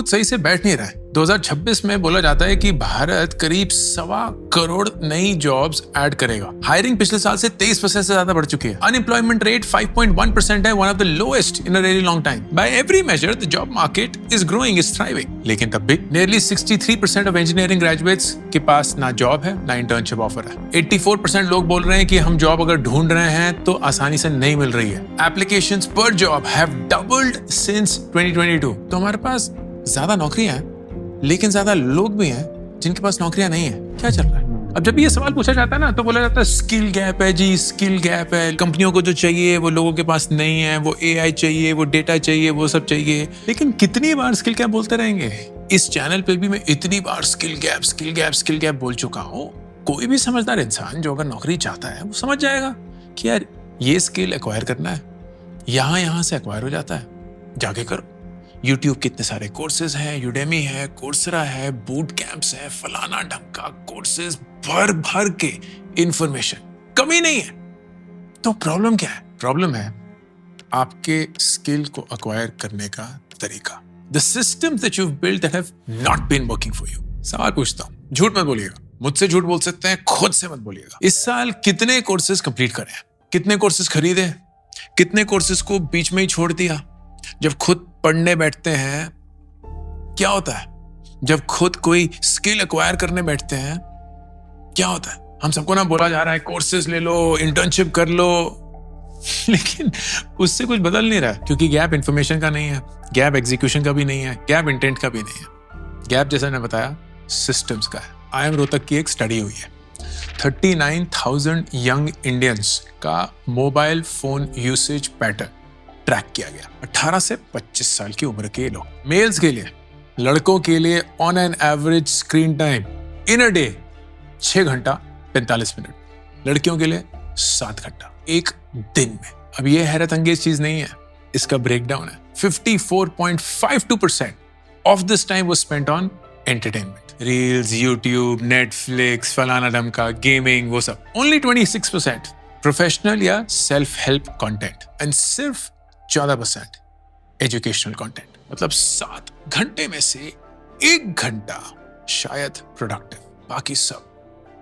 खुद सही से बैठ नहीं रहा है। 2026 में बोला जाता है कि भारत करीब 1.25 करोड़ नई जॉब्स ऐड करेगा। हायरिंग पिछले साल से 23% से ज्यादा बढ़ चुकी है। अनएम्प्लॉयमेंट रेट 5.1% है, one of the lowest in a really long time. By every measure the job market is growing, is thriving. लेकिन तब भी नियरली 63% ऑफ इंजीनियरिंग ग्रेजुएट्स के पास ना जॉब है ना इंटर्नशिप ऑफर है। 84% लोग बोल रहे हैं कि हम जॉब अगर ढूंढ रहे हैं तो आसानी से नहीं मिल रही है। एप्लीकेशंस पर जॉब हैव डबल्ड सिंस 2022। तो हमारे पास ज्यादा नौकरियां हैं लेकिन ज्यादा लोग भी हैं जिनके पास नौकरियां नहीं है। क्या चल रहा है? अब जब ये सवाल पूछा जाता है ना तो बोला जाता है स्किल गैप है जी, स्किल गैप है। कंपनियों को जो चाहिए वो लोगों के पास नहीं है, वो एआई चाहिए, वो डेटा चाहिए, वो सब चाहिए। लेकिन कितनी बार स्किल गैप बोलते रहेंगे? इस चैनल पे भी मैं इतनी बार skill gap skill gap skill gap बोल चुका हूँ। कोई भी समझदार इंसान जो अगर नौकरी चाहता है वो समझ जाएगा कि यार ये स्किल एक्वायर करना है, यहाँ से एक्वायर हो जाता है, जाके करो। YouTube कितने सारे कोर्सेज हैं, यूडेमी है, कोर्सेरा है, बूट कैंप्स है, फलाना ढंका कोर्सेज भर भर के इंफॉर्मेशन, कमी नहीं है। तो प्रॉब्लम क्या है? प्रॉब्लम है आपके स्किल को एक्वायर करने का तरीका। The systems that you've built that have not been working for you। सवाल पूछता हूँ, झूठ मत बोलिएगा। मुझसे झूठ बोल सकते हैं, खुद से मत बोलिएगा। इस साल कितने कोर्सेज कंप्लीट करे हैं? कितने कोर्सेज खरीदे? कितने कोर्सेज को बीच में ही छोड़ दिया? जब खुद पढ़ने बैठते हैं क्या होता है? जब खुद कोई स्किल एक्वायर करने बैठते हैं क्या होता है? हम सबको ना बोला जा रहा है कोर्सेज ले लो, इंटर्नशिप कर लो, लेकिन उससे कुछ बदल नहीं रहा है क्योंकि गैप इंफॉर्मेशन का नहीं है, गैप एग्जीक्यूशन का भी नहीं है, गैप इंटेंट का भी नहीं है। गैप जैसा मैंने बताया सिस्टम्स का है। IIM रोहतक की एक स्टडी हुई है, 39,000 यंग इंडियंस का mobile phone usage pattern track किया गया। 18 से 25 साल की उम्र के लोग। मेल्स के लिए, लड़कों के लिए on an average screen time in a day 6 घंटा 45 मिनट, लड़कियों के लिए 7 घंटा एक दिन में। अब ये हैरत अंगेज चीज नहीं है, इसका ब्रेकडाउन है। 54.52% of this time was spent on entertainment, reels, YouTube, Netflix, फलाना ढमका, गेमिंग, वो सब। ओनली 26% प्रोफेशनल या सेल्फ हेल्प कंटेंट एंड सिर्फ 14% एजुकेशनल कंटेंट। मतलब 7 घंटे में से 1 घंटा शायद प्रोडक्टिव, बाकी सब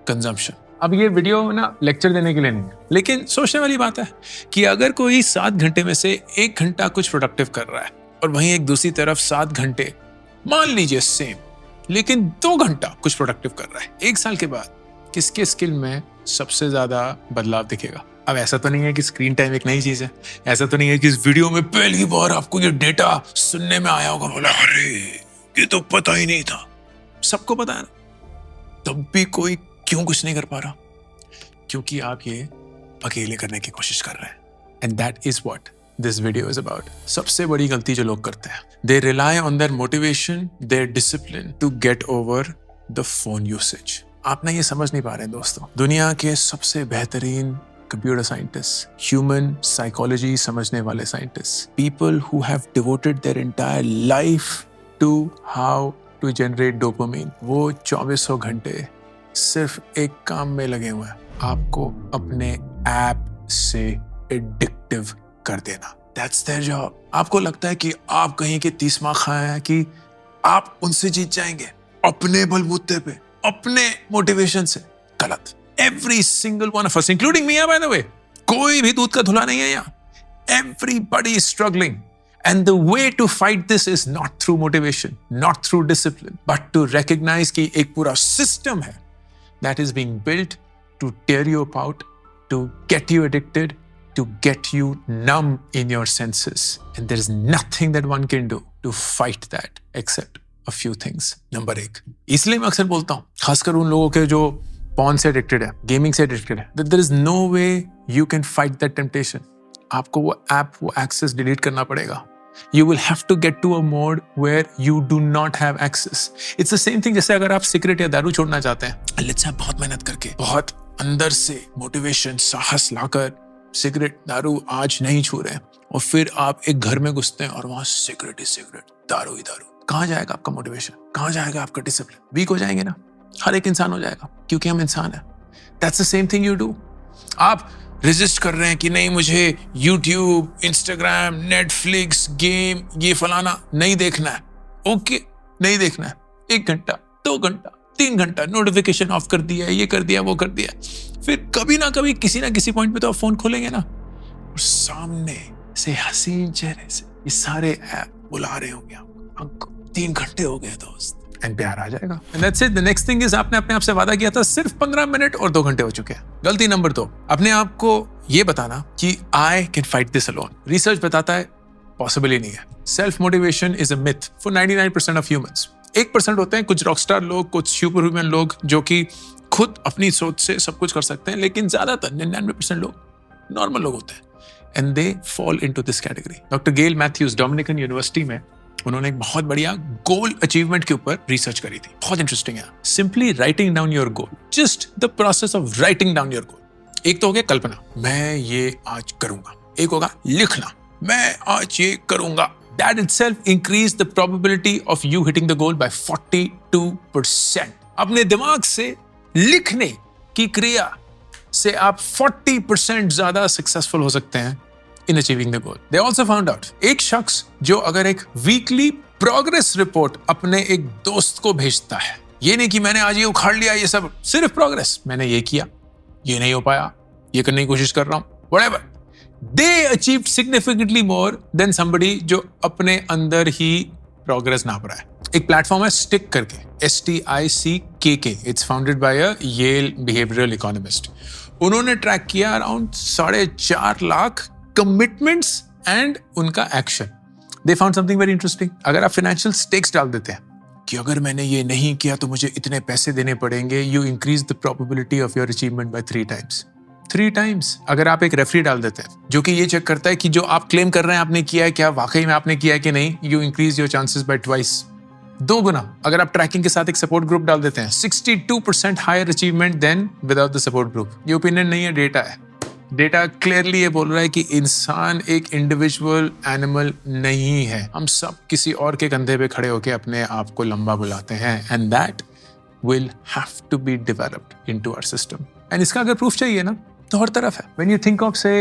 कंजम्पशन। अब ये वीडियो ना लेक्चर देने के लिए नहीं, लेकिन सोचने वाली बात है कि अगर कोई 7 घंटे में से 1 घंटा कुछ प्रोडक्टिव कर रहा है और वहीं एक दूसरी तरफ 7 घंटे मान लीजिए सेम, लेकिन 2 घंटा कुछ प्रोडक्टिव कर रहा है, 1 साल के बाद किसके स्किल में सबसे ज्यादा बदलाव दिखेगा? अब ऐसा तो नहीं है कि स्क्रीन टाइम एक नई चीज है, ऐसा तो नहीं है कि इस वीडियो में पहली बार आपको ये डेटा सुनने में आया होगा, बोला अरे ये तो पता ही नहीं था। सबको पता है ना, तब भी कोई क्यों कुछ नहीं कर पा रहा? क्योंकि आप ये अकेले करने की कोशिश कर रहे हैं। And that is what this video is about. सबसे बड़ी गलती जो लोग करते हैं, they rely on their motivation, their discipline to get over the phone usage. आप ना ये समझ नहीं पा रहे हैं दोस्तों, दुनिया के सबसे बेहतरीन कंप्यूटर साइंटिस्ट, ह्यूमन साइकोलॉजी समझने वाले scientist, people who have devoted their entire life to how to generate dopamine, वो 2400 घंटे सिर्फ एक काम में लगे हुए हैं, आपको अपने ऐप से एडिक्टिव कर देना। That's their job. आपको लगता है कि आप कहीं के 30 मार्क खाए हैं, कि आप उनसे जीत जाएंगे अपने बलबूते पे, अपने मोटिवेशन से। गलत। Every single one of us, including me, by the way, कोई भी दूध का धुला नहीं है यहाँ। Everybody is struggling. And the way to fight this is not through motivation, not through discipline, but to recognize कि एक पूरा system है that is being built to tear you apart, to get you addicted, to get you numb in your senses. And there is nothing that one can do to fight that except a few things. Number 1, इसलिए मैं अक्सर बोलता हूँ, खासकर उन लोगों के जो पॉन से एडिक्टेड है, गेमिंग से एडिक्टेड है, that there is no way you can fight that temptation. आपको वो ऐप, वो एक्सेस डिलीट करना पड़ेगा। You will have to get to a mode where you do not have access. It's the same thing जैसे अगर आप cigarette या दारू छोड़ना चाहते हैं, let's say बहुत मेहनत करके, बहुत अंदर से मोटिवेशन, साहस लाकर सिगरेट दारू आज नहीं छू रहे हैं, और फिर आप एक घर में घुसते हैं और वहां सिगरेट ही सिगरेट, दारू ही दारू। कहाँ जाएगा आपका मोटिवेशन? कहाँ जाएगा आपका डिसिप्लिन? वीक हो जाएंगे ना, हर एक इंसान हो जाएगा, क्योंकि हम इंसान हैं। That's the same thing you do. आप रेजिस्ट कर रहे हैं कि नहीं, मुझे YouTube, Instagram, Netflix, गेम, ये फलाना नहीं देखना है, ओके नहीं देखना है, 1 घंटा 2 घंटा 3 घंटा नोटिफिकेशन ऑफ कर दिया, ये कर दिया, वो कर दिया। फिर कभी ना कभी किसी ना किसी पॉइंट पे तो आप फोन खोलेंगे ना, और सामने से हसीन चेहरे से ये सारे ऐप बुला रहे होंगे आपको, 3 घंटे हो गए दोस्त, एंड प्यार आ जाएगा। And that's it. The next thing is, आपने अपने आप से वादा किया था सिर्फ 15 मिनट और 2 घंटे हो चुके हैं। गलती नंबर 2, अपने आप को ये बताना कि I can fight this alone. Research बताता है पॉसिबल ही नहीं है। Self motivation is a myth for 99% of humans. 1% होते हैं कुछ रॉकस्टार लोग, कुछ सुपर ह्यूमन लोग जो कि खुद अपनी सोच से सब कुछ कर सकते हैं, लेकिन ज्यादातर 99% लोग नॉर्मल लोग होते हैं, and they fall into this category. Doctor Gail Matthews Dominican University में उन्होंने एक बहुत बढ़िया गोल अचीवमेंट के ऊपर रिसर्च करी थी, बहुत इंटरेस्टिंग है। Simply writing down your goal, just the process of writing down your goal. एक तो हो गया कल्पना, मैं ये आज करूंगा। एक होगा लिखना, मैं आज ये करूंगा। That itself increased the probability of you hitting the goal by 42%. अपने दिमाग से लिखने की क्रिया से आप 40% ज्यादा सक्सेसफुल हो सकते हैं in achieving the goal. They also found out, एक शख्स जो अगर एक वीकली प्रोग्रेस रिपोर्ट अपने एक दोस्त को भेजता है, ये नहीं कि मैंने आज ये उखाड़ लिया, ये सब सिर्फ प्रोग्रेस, मैंने ये किया, ये नहीं हो पाया, ये करने की कोशिश कर रहा हूं, whatever. They achieved significantly more than somebody जो अपने अंदर ही प्रोग्रेस नाप रहा है। एक प्लेटफॉर्म है स्टिक करके, STICKK। It's founded by a Yale behavioural economist. उन्होंने ट्रैक किया अराउंड 4.5 लाख कमिटमेंट्स एंड उनका action. They found something very interesting. अगर आप फाइनेंशियल स्टेक्स डाल देते हैं कि अगर मैंने ये नहीं किया तो मुझे इतने पैसे देने पड़ेंगे, you increase the probability of your achievement by 3 times। 3 times। अगर आप एक रेफरी डाल देते हैं जो कि ये चेक करता है कि जो आप क्लेम कर रहे हैं आपने किया है, क्या वाकई में आपने किया है कि नहीं, you increase your chances by 2 2 गुना। अगर आप ट्रैकिंग के साथ एक सपोर्ट ग्रुप डाल देते हैं, 62% higher achievement than without the support group. ये ओपिनियन नहीं है, डेटा है। डेटा क्लियरली ये बोल रहा है कि इंसान एक इंडिविजुअल एनिमल नहीं है। हम सब किसी और के कंधे पे खड़े होकर अपने आप को लंबा बुलाते हैं, and that will have to be developed into our system. And इसका अगर प्रूफ चाहिए ना तो हर तरफ है। When you think of say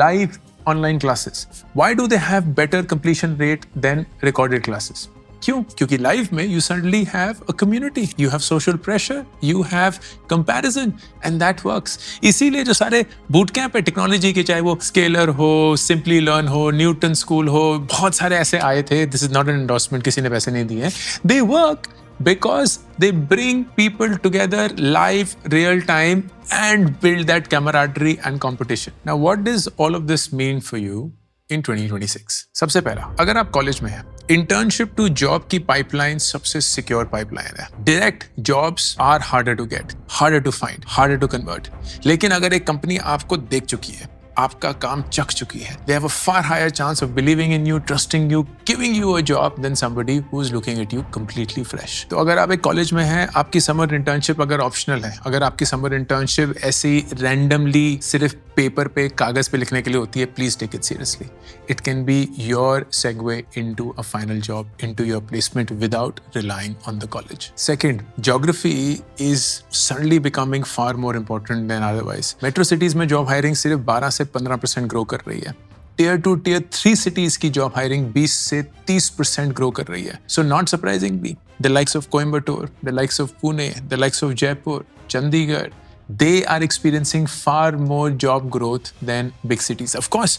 live online classes, why do they have better completion rate than recorded classes? क्यों? क्योंकि लाइव में you suddenly have a community, you have social pressure, you have comparison, and that works. इसीलिए जो सारे boot camp है technology के, चाहे वो स्केलर हो, सिंपली लर्न हो, न्यूटन स्कूल हो, बहुत सारे ऐसे आए थे। This is not an endorsement, किसी ने पैसे नहीं दिए। They work because they bring people together live, real time, and build that camaraderie and competition. Now, what does all of this mean for you in 2026? सबसे पहला, अगर आप college में हैं, इंटर्नशिप टू जॉब की पाइपलाइन सबसे secure pipeline है। Direct jobs are harder to get, harder to find, harder to convert. लेकिन अगर एक कंपनी आपको देख चुकी है, आपका काम चख चुकी है, they have a far higher chance of believing in you, trusting you, giving you a job than somebody who is looking at you completely fresh. तो अगर आप एक कॉलेज में हैं, आपकी समर इंटर्नशिप अगर ऑप्शनल है, अगर आपकी समर इंटर्नशिप ऐसी रैंडमली सिर्फ पेपर पे कागज पे लिखने के लिए होती है, please take it seriously. It can be your segue into a final job, into your placement without relying on the college. Second, geography is suddenly becoming far more important than otherwise. Metro cities में job hiring सिर्फ 12 से 15% grow कर रही है। Tier 2, Tier 3 cities की job hiring 20 से 30% grow कर रही है। So not surprisingly, the likes of Coimbatore, the likes of Pune, the likes of Jaipur, Chandigarh, they are experiencing far more job growth than big cities. Of course,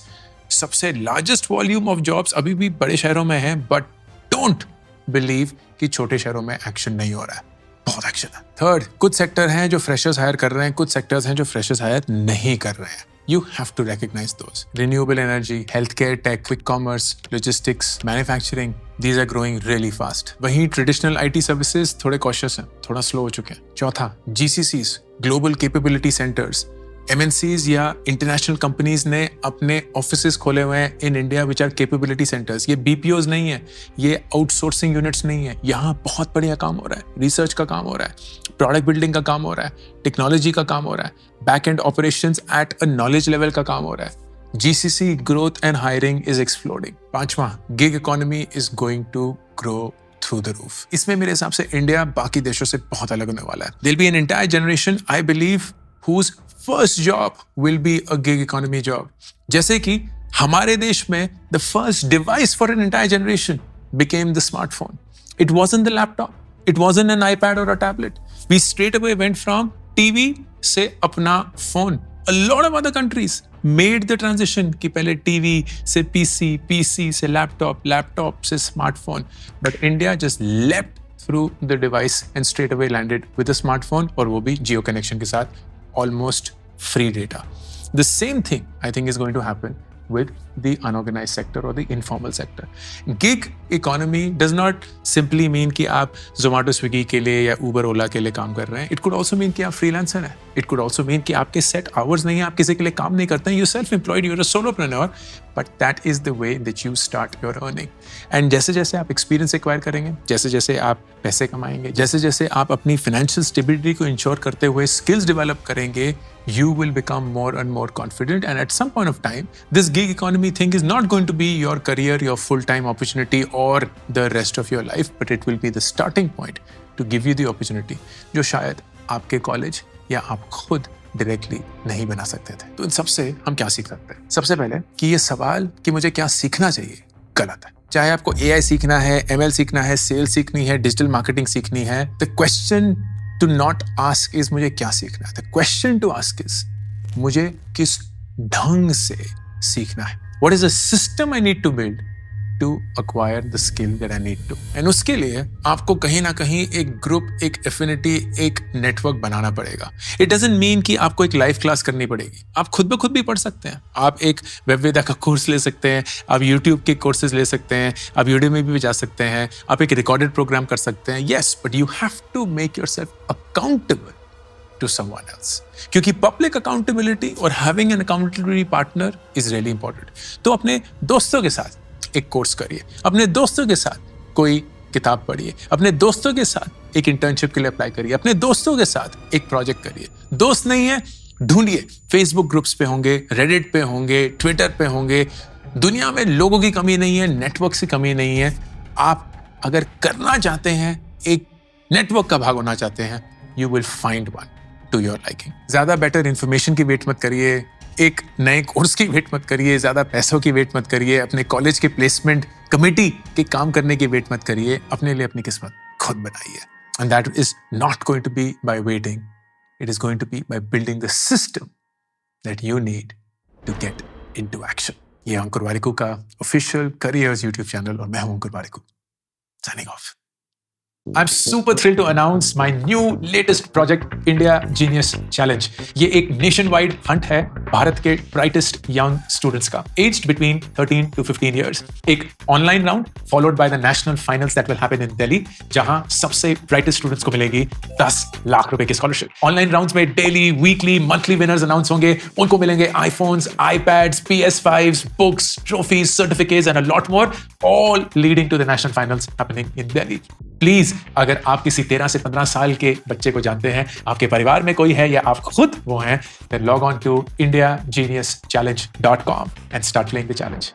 सबसे largest volume of jobs अभी भी बड़े शहरों में है, but don't believe कि छोटे शहरों में एक्शन नहीं हो रहा है। बहुत एक्शन है। थर्ड, कुछ सेक्टर हैं जो फ्रेशर्स हायर कर रहे हैं, कुछ सेक्टर्स हैं जो फ्रेशर्स हायर नहीं कर रहे हैं। You have to recognize those. Renewable energy, healthcare tech, quick commerce, logistics, manufacturing, these are growing really fast. वहीं traditional IT services थोड़े cautious हैं, थोड़ा slow हो चुके हैं। चौथा, GCCs, Global Capability Centers, MNCs या international companies ने अपने offices खोले हुए हैं in India which are capability centers. ये BPOs नहीं है, ये outsourcing units नहीं है। यहाँ बहुत बढ़िया काम हो रहा है, research का काम हो रहा है, प्रोडक्ट बिल्डिंग का काम हो रहा है, टेक्नोलॉजी का काम हो रहा है, back end operations at a knowledge level का काम हो रहा है। GCC growth and hiring is exploding. पांचवा, gig economy is going to grow through the roof. इसमें मेरे हिसाब से इंडिया बाकी देशों से बहुत अलग होने वाला है। There be an entire generation, I believe, whose first job will be a gig economy job. जैसे कि हमारे देश में the first device for an entire generation became the smartphone. It wasn't the laptop. It wasn't an iPad or a tablet. We straight away went from TV से अपना phone. A lot of other countries made the transition कि पहले TV से PC, PC से laptop, laptop से smartphone. But India just leapt through the device and straight away landed with a smartphone और वो भी Jio connection के साथ almost free data. The same thing I think is going to happen with the unorganized sector or the informal sector. Gig economy does not simply mean कि आप Zomato, Swiggy के लिए या Uber, Ola के लिए काम कर रहे हैं. It could also mean कि आप freelancer हैं. It could also mean कि आपके set hours नहीं है, आप किसी के लिए काम नहीं करते हैं. You're self-employed, you're a solopreneur, but that is the way that you start your earning. And जैसे जैसे आप experience acquire करेंगे, जैसे जैसे आप पैसे कमाएंगे, जैसे जैसे आप अपनी financial stability को ensure करते हुए skills develop करेंगे, you will become more and more confident. And at some point of time, this gig economy thing is not going to be your career, your full-time opportunity or the rest of your life, but it will be the starting point to give you the opportunity जो शायद आपके college या आप खुद directly नहीं बना सकते थे. तो इन सबसे हम क्या सीख सकते हैं? सबसे पहले कि ये सवाल कि मुझे क्या सीखना चाहिए गलत है. चाहे आपको AI सीखना है, ML सीखना है, सेल्स सीखनी है, डिजिटल मार्केटिंग सीखनी है, the question to not ask is मुझे क्या सीखना है. The question to ask is मुझे किस ढंग से सीखना है. What is the system I need to build to acquire the skill that I need to. And उसके लिए आपको कहीं ना कहीं एक ग्रुप, एक एफिनिटी, एक नेटवर्क बनाना पड़ेगा. It doesn't mean कि आपको एक लाइव क्लास करनी पड़ेगी. आप खुद ब खुद भी पढ़ सकते हैं. आप एक वेबवेदा का कोर्स ले सकते हैं, आप यूट्यूब के कोर्सेज ले सकते हैं, आप यूडेमी में भी जा सकते हैं, आप एक रिकॉर्डेड प्रोग्राम कर सकते हैं. Yes, but you have to make yourself accountable to someone else. क्योंकि पब्लिक अकाउंटेबिलिटी और having an accountability partner is really important. तो अपने दोस्तों के साथ एक कोर्स करिए, अपने दोस्तों के साथ कोई किताब पढ़िए, अपने दोस्तों के साथ एक इंटर्नशिप के लिए अप्लाई करिए, अपने दोस्तों के साथ एक प्रोजेक्ट करिए. दोस्त नहीं है, ढूंढिए. फेसबुक ग्रुप्स पे होंगे, रेडिट पे होंगे, ट्विटर पे होंगे. दुनिया में लोगों की कमी नहीं है, नेटवर्क की कमी नहीं है. आप अगर करना चाहते हैं, एक नेटवर्क का भाग होना चाहते हैं, you will find one two your liking. ज्यादा बेटर इंफॉर्मेशन की वेट मत करिए, एक नए कोर्स की वेट मत करिए, ज्यादा पैसों की वेट मत करिए, अपने कॉलेज के प्लेसमेंट कमेटी के काम करने की वेट मत करिए. अपने लिए अपनी किस्मत खुद बनाइए. And that is not going to be by waiting, it is going to be by building the system that you need to get into action. ये अंकुर वारिकू का ऑफिशियल करियर्स यूट्यूब चैनल और मैं हूं Ankur Warikoo. Signing off. I'm super thrilled to announce my new latest project, India Genius Challenge. ये एक nationwide hunt है भारत के brightest young students का, aged between 13 to 15 years. एक online round followed by the national finals that will happen in Delhi, जहां सबसे brightest students को मिलेगी 10 लाख रुपए की scholarship. Online rounds में daily, weekly, monthly winners announce होंगे. उनको मिलेंगे iPhones, iPads, PS5s, books, trophies, certificates and a lot more, all leading to the national finals happening in Delhi. Please, अगर आप किसी 13 से 15 साल के बच्चे को जानते हैं, आपके परिवार में कोई है या आप खुद वो हैं, then log on to indiageniuschallenge.com and start playing the challenge.